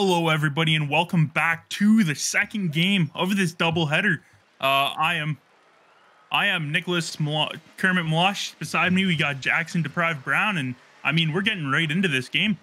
Hello, everybody, and welcome back to the second game of this doubleheader. I am Nicholas Kermit Malosh. Beside me, we got Jackson Deprived Brown, and I mean, we're getting right into this game.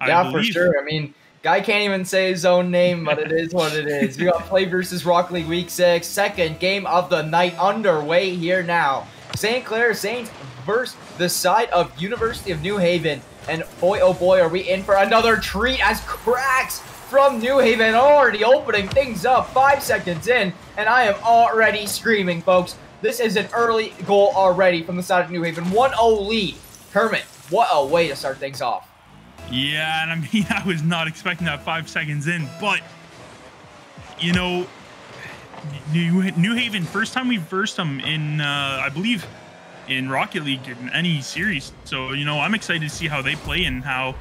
Yeah, for sure. I mean, guy can't even say his own name, but it is what it is. We got Play versus Rock League Week 6, second game of the night underway here now. St. Clair Saints versus the side of University of New Haven. And boy, oh boy, are we in for another treat as cracks from New Haven already opening things up 5 seconds in. And I am already screaming, folks. This is an early goal already from the side of New Haven. 1-0 lead. Kermit, what a way to start things off. Yeah, and I mean, I was not expecting that 5 seconds in, but, you know, New Haven, first time we versed them in, I believe, in Rocket League in any series. So, you know, I'm excited to see how they play and how,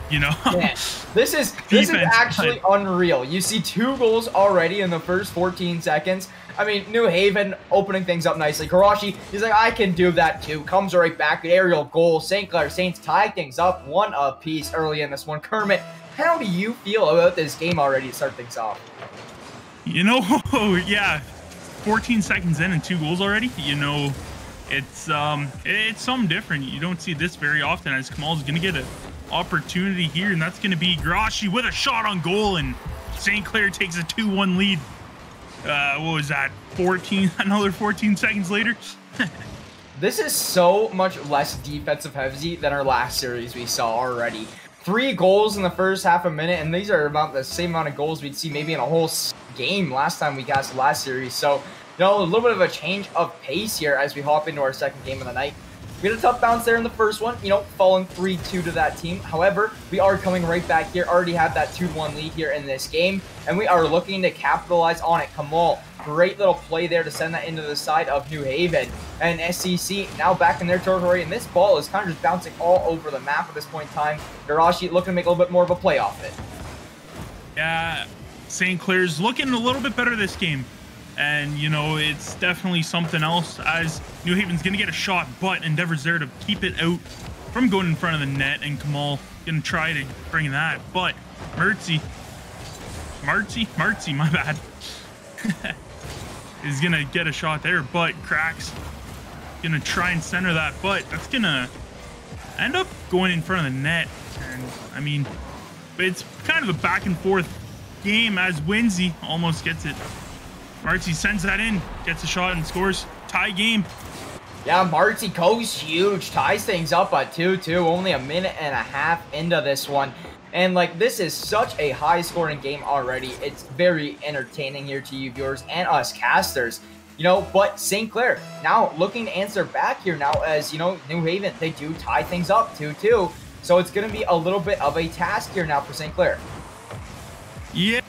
you know. Man, this is actually unreal. You see 2 goals already in the first 14 seconds. I mean, New Haven opening things up nicely. Karashi, he's like, I can do that too. Comes right back. The aerial goal. St. Clair Saints tie things up 1 apiece early in this one. Kermit, how do you feel about this game already to start things off? You know, yeah, 14 seconds in and 2 goals already. You know, it's something different. You don't see this very often, as Kamal's going to get an opportunity here, and that's going to be Karashi with a shot on goal, and St. Clair takes a 2-1 lead. What was that, 14, another 14 seconds later? This is so much less defensive heavy than our last series we saw already. 3 goals in the first half a minute, and these are about the same amount of goals we'd see maybe in a whole game last time we got last series. So, you know, a little bit of a change of pace here as we hop into our second game of the night. We had a tough bounce there in the first one, you know, falling 3-2 to that team. However, we are coming right back here, already have that 2-1 lead here in this game, and we are looking to capitalize on it. Kamal, great little play there to send that into the side of New Haven. And SCC now back in their territory, and this ball is kind of just bouncing all over the map at this point in time. Garashi looking to make a little bit more of a play off it. Yeah, St. Clair's looking a little bit better this game. And, you know, it's definitely something else as New Haven's going to get a shot, but Endeavor's there to keep it out from going in front of the net, and Kamal going to try to bring that. But Marzi, my bad, is going to get a shot there, but Cracks going to try and center that, but that's going to end up going in front of the net. And, I mean, but it's kind of a back and forth game as Winsy almost gets it. Marzi sends that in, gets a shot and scores. Tie game. Yeah, Marzi goes huge, ties things up at 2-2, only a minute and a half into this one. And, like, this is such a high-scoring game already. It's very entertaining here to you viewers and us casters. You know, but St. Clair now looking to answer back here now as, you know, New Haven, they do tie things up 2-2. So it's going to be a little bit of a task here now for St. Clair. Yeah,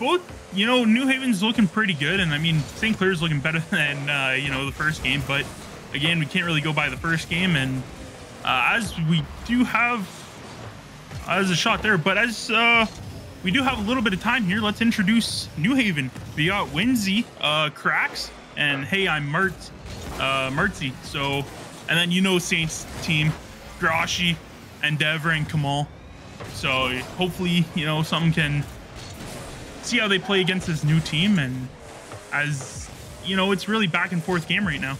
both, you know, New Haven's looking pretty good, and I mean, St. Clair's looking better than, you know, the first game, but again, we can't really go by the first game, and as we do have, as a shot there, but as we do have a little bit of time here, let's introduce New Haven. We got Winsy, Cracks, and hey, I'm Marzi, so, and then, you know, Saints team, Grashi, Endeavor, and Kamal, so hopefully, you know, something can see how they play against this new team, and as you know, it's really back and forth game right now.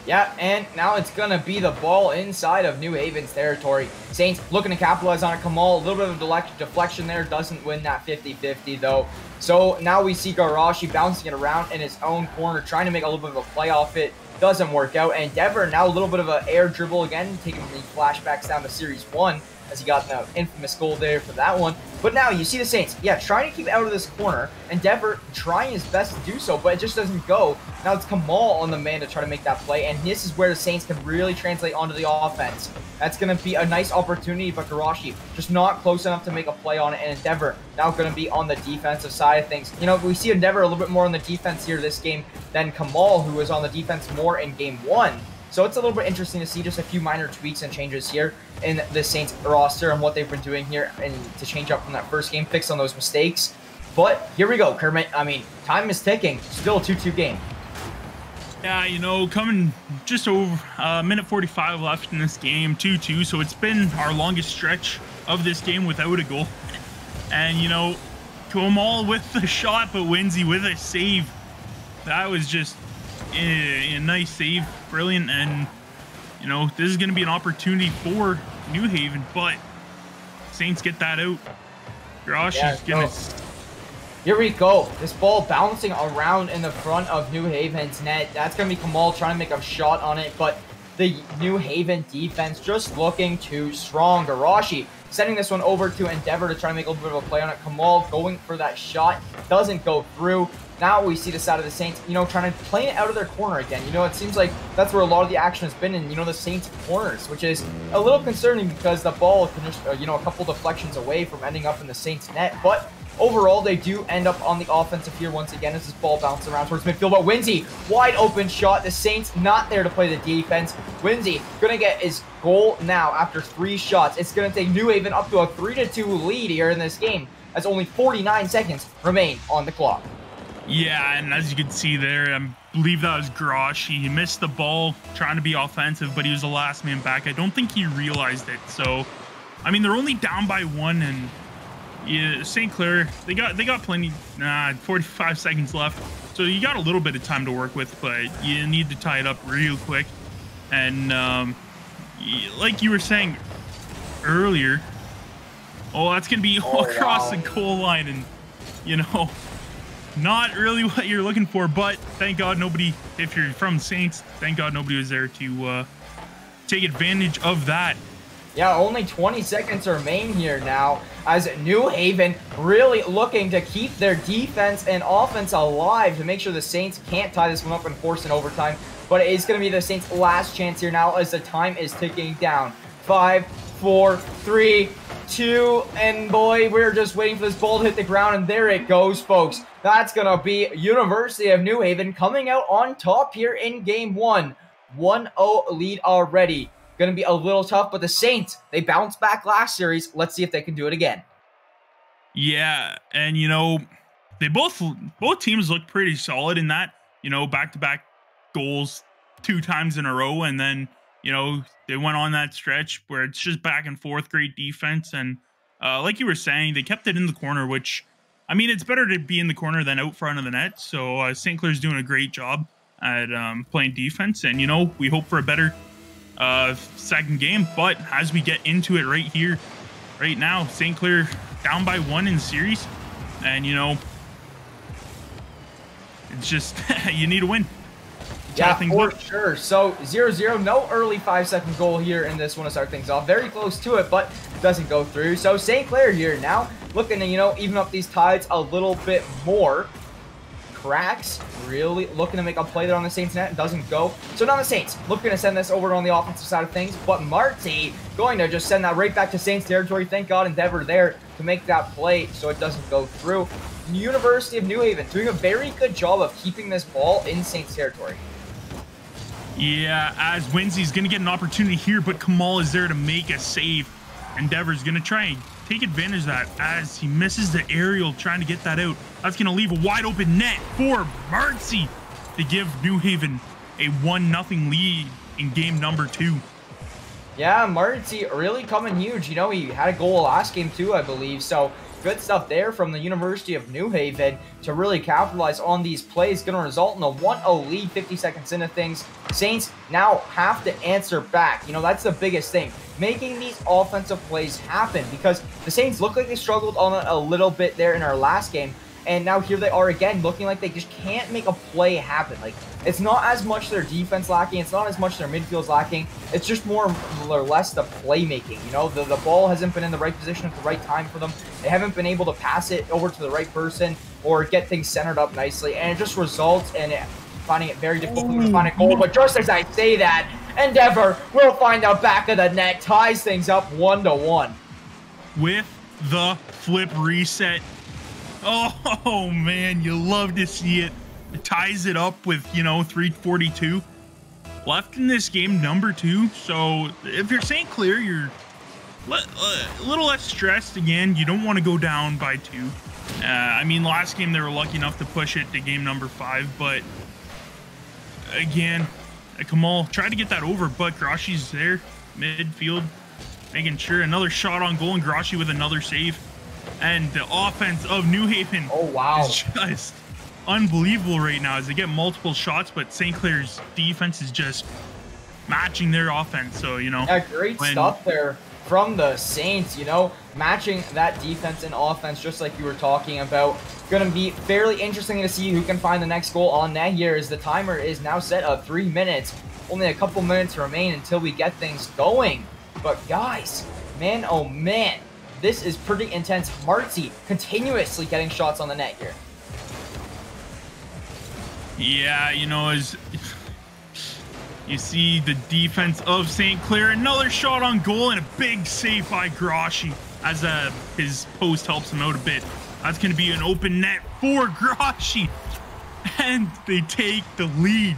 Yeah, and now it's gonna be the ball inside of New Haven's territory. Saints looking to capitalize on it. Kamal, a little bit of deflection there, doesn't win that 50-50 though. So now we see Garashi bouncing it around in his own corner, trying to make a little bit of a play off it. Doesn't work out. And Endeavor now a little bit of an air dribble again, taking the flashbacks down to Series 1. As he got the infamous goal there for that one. But now you see the Saints, yeah, trying to keep out of this corner. Endeavor trying his best to do so, but it just doesn't go. Now it's Kamal on the man to try to make that play, and this is where the Saints can really translate onto the offense. That's going to be a nice opportunity, but Karashi just not close enough to make a play on it, and Endeavor now going to be on the defensive side of things. You know, we see Endeavor a little bit more on the defense here this game than Kamal, who was on the defense more in Game 1. So it's a little bit interesting to see just a few minor tweaks and changes here in the Saints roster and what they've been doing here and to change up from that first game, fix on those mistakes. But here we go, Kermit. I mean, time is ticking. Still a 2-2 game. Yeah, you know, coming just over minute 45 left in this game, 2-2. So it's been our longest stretch of this game without a goal. And, you know, Kamal with the shot, but Winsy with a save. That was just a nice save. Brilliant. And, you know, this is going to be an opportunity for New Haven, but Saints get that out. Grosh is going to... Here we go. This ball bouncing around in the front of New Haven's net. That's going to be Kamal trying to make a shot on it, but the New Haven defense just looking too strong. Garashi sending this one over to Endeavor to try to make a little bit of a play on it. Kamal going for that shot. Doesn't go through. Now we see the side of the Saints, you know, trying to play it out of their corner again. You know, it seems like that's where a lot of the action has been in, you know, the Saints corners, which is a little concerning because the ball can just, you know, a couple deflections away from ending up in the Saints net. But overall, they do end up on the offensive here once again as this ball bounces around towards midfield. But Winsy, wide open shot. The Saints not there to play the defense. Winsy going to get his goal now after 3 shots. It's going to take New Haven up to a 3-2 lead here in this game as only 49 seconds remain on the clock. Yeah, and as you can see there, I believe that was Grosh. He missed the ball trying to be offensive, but he was the last man back. I don't think he realized it. So, I mean, they're only down by 1, and yeah, St. Clair, they got plenty, 45 seconds left. So you got a little bit of time to work with, but you need to tie it up real quick. And like you were saying earlier, that's going to be all across the goal line, and, you know, not really what you're looking for, but thank God nobody, if you're from Saints, thank God nobody was there to take advantage of that. Yeah, only 20 seconds remain here now as New Haven really looking to keep their defense and offense alive to make sure the Saints can't tie this one up and force an overtime. But it is going to be the Saints' last chance here now as the time is ticking down. 5, 4, 3, 2, and boy, we're just waiting for this ball to hit the ground, and there it goes, folks. That's going to be University of New Haven coming out on top here in Game 1. 1-0 lead already. Going to be a little tough, but the Saints, they bounced back last series. Let's see if they can do it again. Yeah, and, you know, they both teams look pretty solid in that, you know, back-to-back goals 2 times in a row, and then, you know, they went on that stretch where it's just back and forth, great defense, and like you were saying, they kept it in the corner, which, I mean, it's better to be in the corner than out front of the net, so St. Clair's doing a great job at playing defense, and, you know, we hope for a better second game. But as we get into it right here, right now, St. Clair down by 1 in series, and, you know, it's just you need a win. Yeah, for sure. So 0-0, no early 5-second goal here in this one to start things off. Very close to it, but doesn't go through. So St. Clair here now looking to, you know, even up these tides a little bit more. Cracks really looking to make a play there on the Saints net. Doesn't go. So now the Saints looking to send this over on the offensive side of things, but Marty going to just send that right back to Saints territory. Thank God Endeavor there to make that play so it doesn't go through. University of New Haven doing a very good job of keeping this ball in Saints territory. Yeah, as Winsy's going to get an opportunity here, but Kamal is there to make a save. Endeavor's going to try and take advantage of that as he misses the aerial trying to get that out. That's going to leave a wide open net for Marcy to give New Haven a 1-0 lead in game number 2. Yeah, Marty really coming huge. You know, he had a goal last game too, I believe. So good stuff there from the University of New Haven to really capitalize on these plays. Going to result in a 1-0 lead 50 seconds into things. Saints now have to answer back. You know, that's the biggest thing. Making these offensive plays happen because the Saints look like they struggled on it a little bit there in our last game. And now here they are again, looking like they just can't make a play happen. Like, it's not as much their defense lacking. It's not as much their midfield's lacking. It's just more or less the playmaking. You know, the ball hasn't been in the right position at the right time for them. They haven't been able to pass it over to the right person or get things centered up nicely. And it just results in finding it very difficult to find a goal. But just as I say that, Endeavor will find the back of the net, ties things up 1-1. With the flip reset. Oh, man, you love to see it. It ties it up with, you know, 3:42 left in this game, number 2. So if you're St. Clair, you're a little less stressed again. You don't want to go down by 2. I mean, last game they were lucky enough to push it to game number 5, but again, Kamal tried to get that over, but Groshi's there, midfield, making sure. Another shot on goal, and Groshi with another save. And the offense of New Haven is just unbelievable right now as they get multiple shots, but St. Clair's defense is just matching their offense. So, you know. Yeah, great stuff there from the Saints, you know, matching that defense and offense just like you were talking about. Going to be fairly interesting to see who can find the next goal on net here as the timer is now set at 3 minutes. Only a couple minutes remain until we get things going. But guys, man, oh man, this is pretty intense. Martzi continuously getting shots on the net here. Yeah, you know, as you see the defense of St. Clair, another shot on goal and a big save by Grashi as his post helps him out a bit. That's going to be an open net for Grashi, and they take the lead.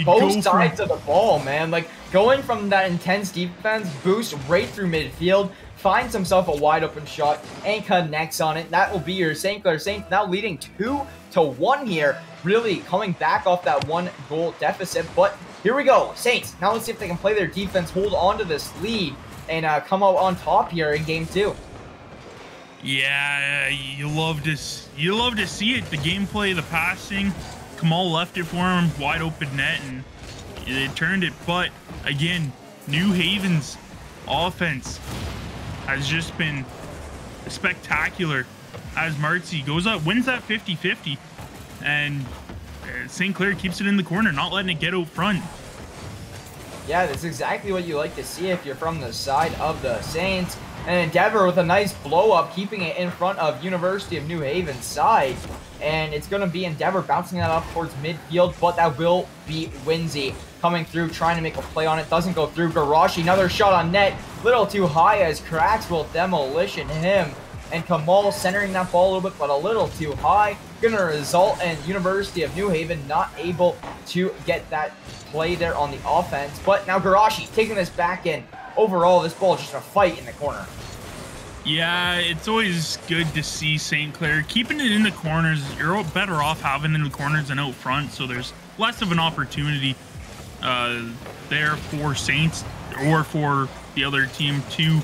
Both sides of the ball, man. Like, going from that intense defense, boost right through midfield, finds himself a wide open shot, and connects on it. That will be your St. Clair Saints now leading 2-1 here. Really coming back off that 1-goal deficit. But here we go, Saints. Now let's see if they can play their defense, hold on to this lead, and come out on top here in game 2. Yeah, you love to see it. The gameplay, the passing. Kamal left it for him, wide open net, and they turned it. But again, New Haven's offense has just been spectacular as Martzi goes up, wins that 50-50, and St. Clair keeps it in the corner, not letting it get out front. Yeah, that's exactly what you like to see if you're from the side of the Saints. And Endeavor with a nice blow-up, keeping it in front of University of New Haven's side. And it's going to be Endeavor bouncing that up towards midfield, but that will be Winsey coming through, trying to make a play on it. Doesn't go through. Garashi, another shot on net. Little too high as Cracks will demolition him. And Kamal centering that ball a little bit, but a little too high. Going to result in University of New Haven not able to get that play there on the offense. But now Garashi taking this back in. Overall, this ball is just a fight in the corner. Yeah, it's always good to see St. Clair keeping it in the corners. You're better off having it in the corners than out front, so there's less of an opportunity there for Saints or for the other team to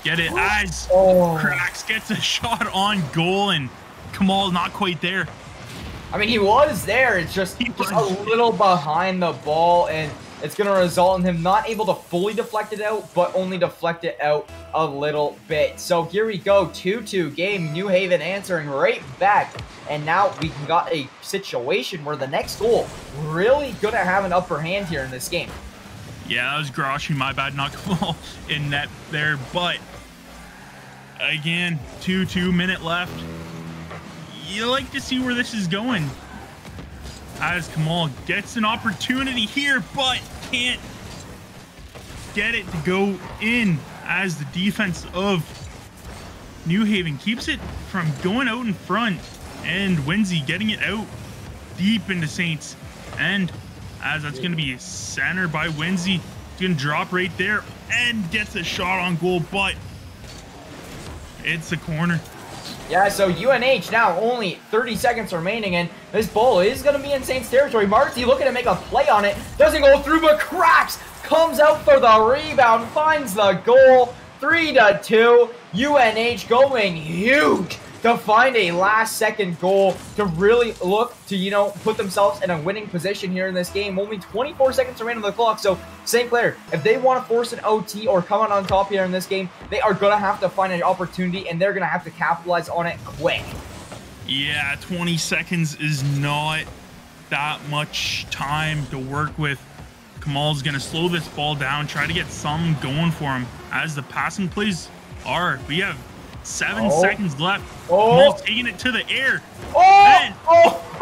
get it as Cracks gets a shot on goal and Kamal not quite there. I mean, he was there. It's just a little behind the ball, and it's going to result in him not able to fully deflect it out, but only deflect it out a little bit. So here we go, 2-2 game. New Haven answering right back. And now we got a situation where the next goal really going to have an upper hand here in this game. Yeah, that was Grashi, my bad, not Kamal in net there. But again, 2 minute left. You like to see where this is going. As Kamal gets an opportunity here, but can't get it to go in as the defense of New Haven keeps it from going out in front, and Winsey getting it out deep into Saints. And as that's going to be centered by Winsey, it's going to drop right there and gets a shot on goal, but it's a corner. Yeah, so UNH now only 30 seconds remaining, and this ball is going to be in Saints territory. Marty looking to make a play on it. Doesn't go through, but Cracks comes out for the rebound, finds the goal. 3-2. UNH going huge to find a last-second goal to really look to, you know, put themselves in a winning position here in this game. Only 24 seconds remain on the clock, so St. Clair, if they want to force an OT or come out on top here in this game, they are going to have to find an opportunity, and they're going to have to capitalize on it quick. Yeah, 20 seconds is not that much time to work with. Kamal's going to slow this ball down, try to get some going for him as the passing plays are. We have 7 seconds left. Kamal's taking it to the air.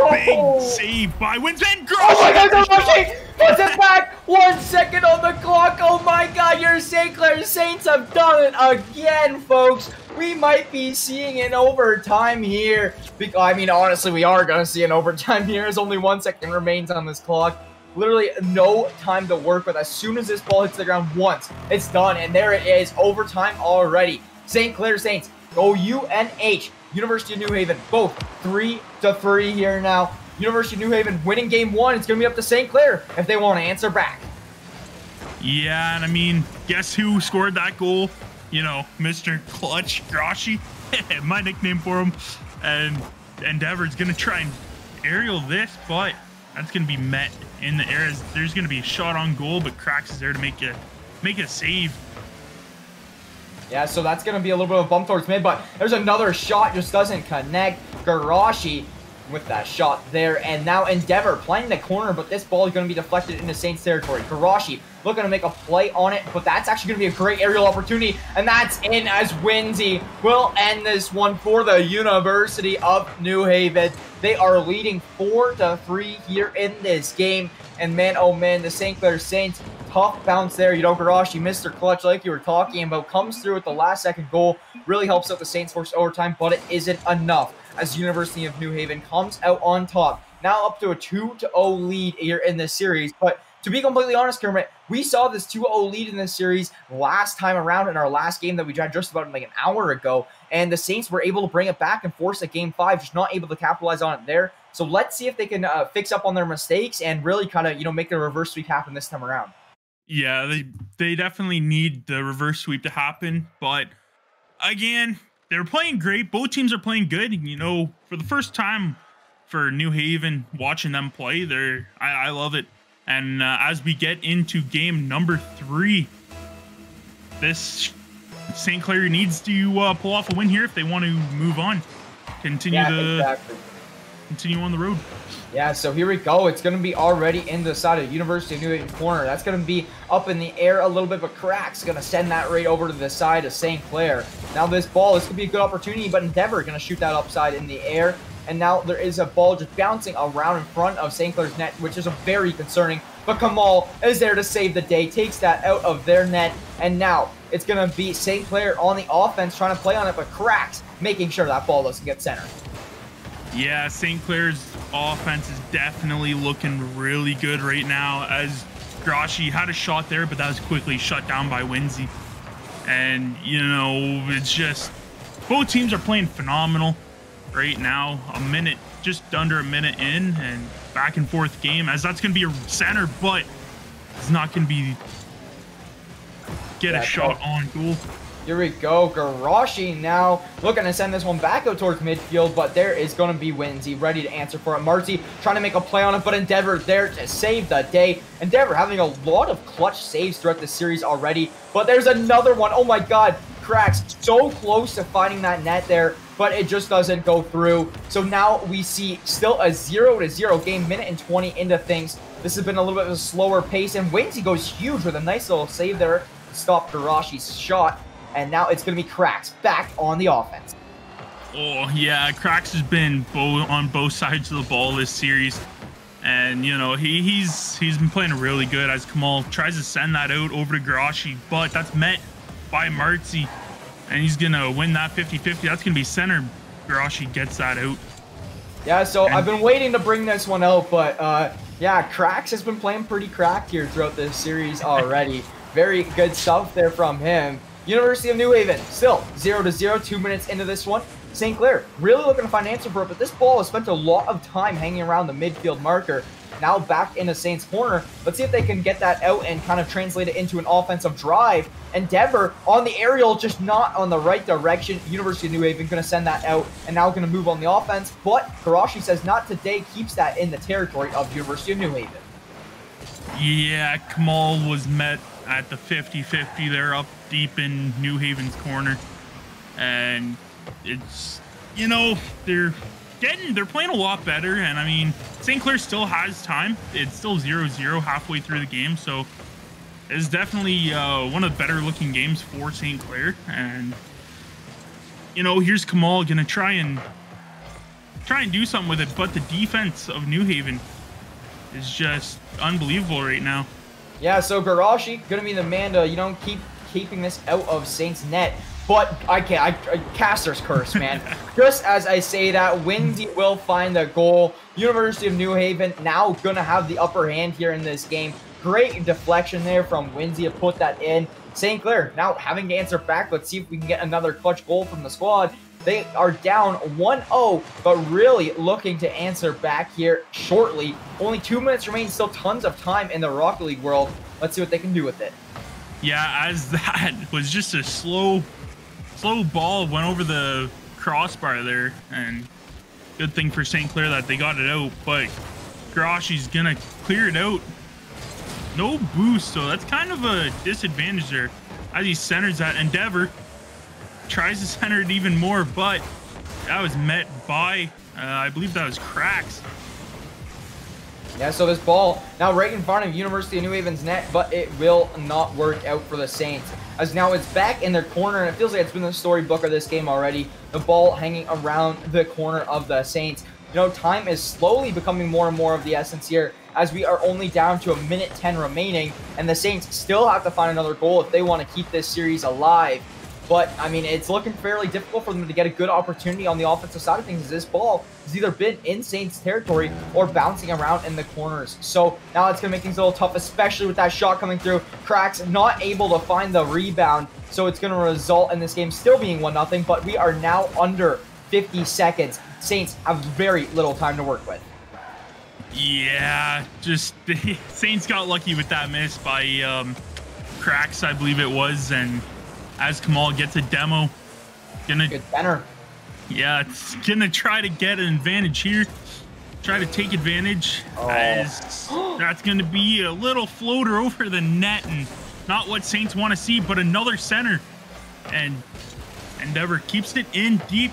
Big save by Winston. Oh my God, Garashi puts it back. 1 second on the clock. Oh my God, your St. Clair Saints have done it again, folks. We might be seeing an overtime here. I mean, honestly, we are going to see an overtime here as only 1 second remains on this clock. Literally no time to work with. As soon as this ball hits the ground once, it's done. And there it is, overtime already. St. Clair Saints go UNH. University of New Haven, both 3-3 here now. University of New Haven winning game 1. It's going to be up to St. Clair if they want to answer back. Yeah, and I mean, guess who scored that goal? You know, Mr. Clutch, Grashi. my nickname for him. And Endeavor's gonna try and aerial this, but that's gonna be met in the air. There's gonna be a shot on goal, but Cracks is there to make a save. Yeah, so that's going to be a little bit of a bump towards mid, but there's another shot, just doesn't connect. Garashi with that shot there, and now Endeavor playing the corner, but this ball is going to be deflected into Saints territory. Garashi looking to make a play on it, but that's actually going to be a great aerial opportunity, and that's in as Winsy will end this one for the University of New Haven. They are leading 4-3 here in this game, and man, oh man, the St. Clair Saints, tough bounce there. You know, Garashi, Mr. Clutch, like you were talking about, comes through with the last-second goal, really helps out the Saints force overtime, but it isn't enough as University of New Haven comes out on top. Now up to a 2-0 lead here in this series, but to be completely honest, Kermit, we saw this 2-0 lead in this series last time around in our last game that we tried just about like an hour ago, and the Saints were able to bring it back and force a Game 5, just not able to capitalize on it there. So let's see if they can fix up on their mistakes and really kind of, you know, make the reverse sweep happen this time around. Yeah, they definitely need the reverse sweep to happen, but again, they're playing great. Both teams are playing good. You know, for the first time for New Haven, watching them play, I love it. And as we get into game number 3, this St. Clair needs to pull off a win here if they want to move on, continue on the road. Yeah, so here we go. It's going to be already in the side of University of New Haven corner. That's going to be up in the air a little bit, but Crack's going to send that right over to the side of St. Clair. Now this could be a good opportunity, but Endeavor going to shoot that upside in the air. And now there is a ball just bouncing around in front of St. Clair's net, which is very concerning. But Kamal is there to save the day, takes that out of their net. And now it's going to be St. Clair on the offense trying to play on it, but Cracks making sure that ball doesn't get center. Yeah, St. Clair's offense is definitely looking really good right now, as Grashi had a shot there, but that was quickly shut down by Winsy. And, you know, it's just, both teams are playing phenomenal right now. Just under a minute in, and back and forth game, as that's going to be a center, but it's not going to be a shot on goal. Here we go. Garashi now looking to send this one back out towards midfield, but there is going to be Winsy ready to answer for it. Marty trying to make a play on it, but Endeavor there to save the day. Endeavor having a lot of clutch saves throughout the series already, but there's another one. Oh my God. Cracks so close to finding that net there, but it just doesn't go through. So now we see still a 0-0 game, minute and 20 into things. This has been a little bit of a slower pace, and Winsy goes huge with a nice little save there to stop Garashi's shot. And now it's going to be Cracks back on the offense. Oh, yeah. Cracks has been on both sides of the ball this series. And, you know, he's been playing really good as Kamal tries to send that out over to Garashi. But that's met by Martzi. And he's going to win that 50-50. That's going to be center. Garashi gets that out. Yeah, so I've been waiting to bring this one out. But, yeah, Cracks has been playing pretty cracked here throughout this series already. Very good stuff there from him. University of New Haven, still 0-0, 2 minutes into this one. St. Clair really looking to find an answer for it, but this ball has spent a lot of time hanging around the midfield marker. Now back into Saints' corner. Let's see if they can get that out and kind of translate it into an offensive drive. Endeavor on the aerial, just not on the right direction. University of New Haven going to send that out and now going to move on the offense, but Garashi says not today, keeps that in the territory of University of New Haven. Yeah, Kamal was met at the 50-50 there up deep in New Haven's corner, and it's, you know, they're playing a lot better. And I mean, St. Clair still has time. It's still 0-0 halfway through the game, so it's definitely one of the better looking games for St. Clair. And, you know, here's Kamal gonna try and do something with it, but the defense of New Haven is just unbelievable right now. Yeah, so Garashi gonna be the man to, you know, keeping this out of Saints' net. But I can't. Caster's curse, man. Just as I say that, Winsy will find the goal. University of New Haven now gonna have the upper hand here in this game. Great deflection there from Winsy to put that in. St. Clair now having to answer back. Let's see if we can get another clutch goal from the squad. They are down 1-0, but really looking to answer back here shortly. Only 2 minutes remain, still tons of time in the Rocket League world. Let's see what they can do with it. Yeah, as that was just a slow ball, went over the crossbar there, and good thing for St. Clair that they got it out, but Garashi's gonna clear it out. No boost, so that's kind of a disadvantage there. As he centers that, Endeavor tries to center it even more, but that was met by, I believe that was Cracks. Yeah, so this ball now right in front of University of New Haven's net, but it will not work out for the Saints. As now it's back in their corner, and it feels like it's been the storybook of this game already. The ball hanging around the corner of the Saints. You know, time is slowly becoming more and more of the essence here, as we are only down to 1:10 remaining, and the Saints still have to find another goal if they want to keep this series alive. But, I mean, it's looking fairly difficult for them to get a good opportunity on the offensive side of things, as this ball has either been in Saints territory or bouncing around in the corners. So now it's going to make things a little tough, especially with that shot coming through. Cracks not able to find the rebound, so it's going to result in this game still being 1-0, but we are now under 50 seconds. Saints have very little time to work with. Yeah, just the Saints got lucky with that miss by Cracks, I believe it was, and as Kamal gets a demo, Good center. Yeah, it's gonna try to get an advantage here. Try to take advantage, as that's gonna be a little floater over the net, and not what Saints want to see, but another center. And Endeavor keeps it in deep.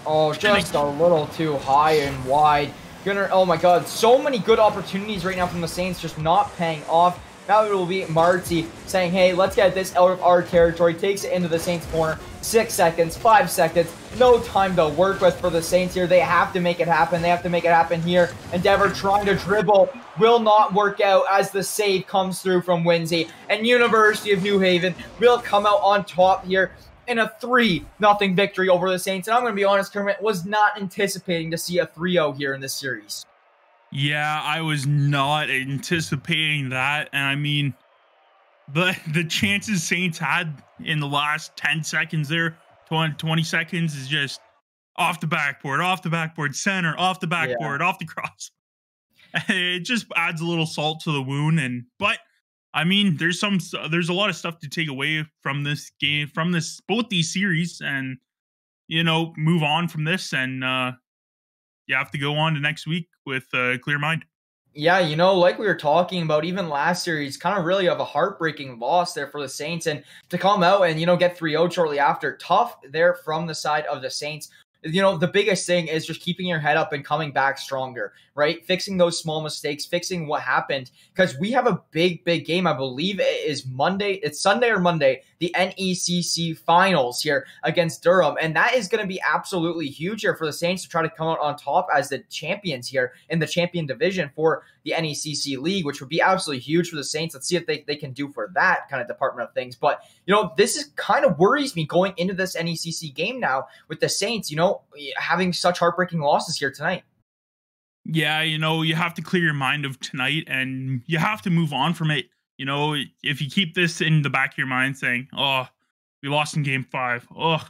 Oh, just a little too high and wide. Oh my god, so many good opportunities right now from the Saints, just not paying off. Now it will be Marty saying, hey, let's get this out of our territory. Takes it into the Saints corner. 6 seconds, 5 seconds. No time to work with for the Saints here. They have to make it happen. They have to make it happen here. Endeavor trying to dribble. Will not work out as the save comes through from Winsey. And University of New Haven will come out on top here in a 3-0 victory over the Saints. And I'm going to be honest, Kermit was not anticipating to see a 3-0 here in this series. Yeah, I was not anticipating that. And I mean, the chances Saints had in the last 10 seconds there, 20 seconds, is just off the backboard, center, off the backboard, off the cross. It just adds a little salt to the wound. But I mean, there's a lot of stuff to take away from this game, from both these series, and move on from this, and you have to go on to next week with a clear mind. Yeah, like we were talking about, even last series, kind of really of a heartbreaking loss there for the Saints, and to come out and, get 3-0 shortly after, tough there from the side of the Saints. The biggest thing is just keeping your head up and coming back stronger, right? Fixing those small mistakes, fixing what happened, because we have a big game. I believe it is Monday. It's Sunday or Monday, the NECC finals here against Durham. And that is going to be absolutely huge here for the Saints to try to come out on top as the champions here in the champion division for the NECC league, which would be absolutely huge for the Saints. Let's see if they can do for that kind of department of things. But, this is kind of worries me going into this NECC game now with the Saints, having such heartbreaking losses here tonight. Yeah, you have to clear your mind of tonight, and you have to move on from it. If you keep this in the back of your mind saying, oh, we lost in game 5. Oh,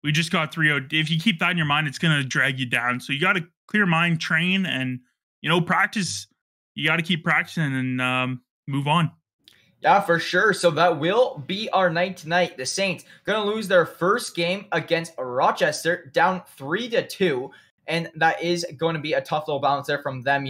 we just got 3-0. If you keep that in your mind, it's going to drag you down. So you got to clear mind, train, and, practice. You got to keep practicing and move on. Yeah, for sure. So that will be our night tonight. The Saints going to lose their first game against Rochester, down 3-2. And that is going to be a tough little balance there from them,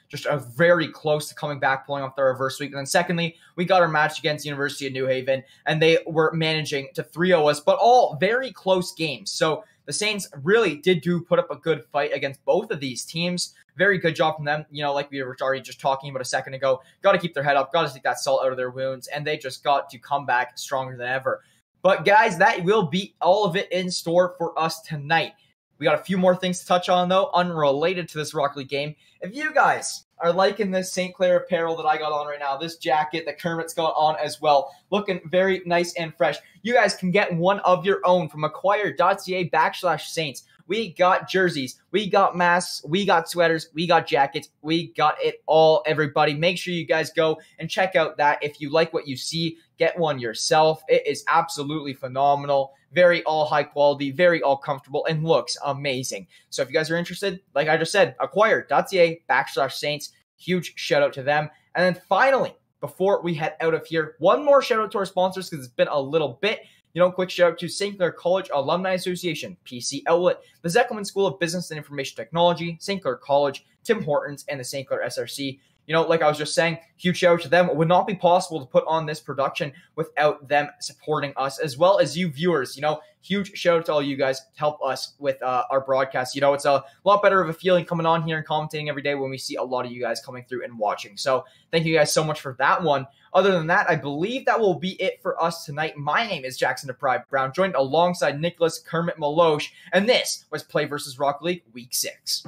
just a very close to coming back, pulling off the reverse sweep. And then secondly, we got our match against University of New Haven, and they were managing to 3-0 us, but all very close games. So the Saints really did put up a good fight against both of these teams. Very good job from them. Like we were already just talking about a second ago, got to keep their head up, got to take that salt out of their wounds, and they just got to come back stronger than ever. But guys, that will be all of it in store for us tonight. We got a few more things to touch on, though, unrelated to this Rock League game. If you guys are liking this St. Clair apparel that I got on right now, this jacket that Kermit's got on as well, looking very nice and fresh, you guys can get one of your own from acquire.ca/Saints. We got jerseys, we got masks, we got sweaters, we got jackets, we got it all, everybody. Make sure you guys go and check out that. If you like what you see, get one yourself. It is absolutely phenomenal. Very all high quality, very all comfortable, and looks amazing. So if you guys are interested, like I just said, acquire.ca/Saints. Huge shout out to them. And then finally, before we head out of here, one more shout out to our sponsors because it's been a little bit. Quick shout out to St. Clair College Alumni Association, PC Outlet, the Zekelman School of Business and Information Technology, St. Clair College, Tim Hortons, and the St. Clair SRC. Like I was just saying, huge shout out to them. It would not be possible to put on this production without them supporting us, as well as you viewers. Huge shout out to all you guys to help us with our broadcast. It's a lot better of a feeling coming on here and commentating every day when we see a lot of you guys coming through and watching. So thank you guys so much for that one. Other than that, I believe that will be it for us tonight. My name is Jackson Deprived Brown, joined alongside Nicholas Kermit Maloche, and this was Play vs. Rocket League Week 6.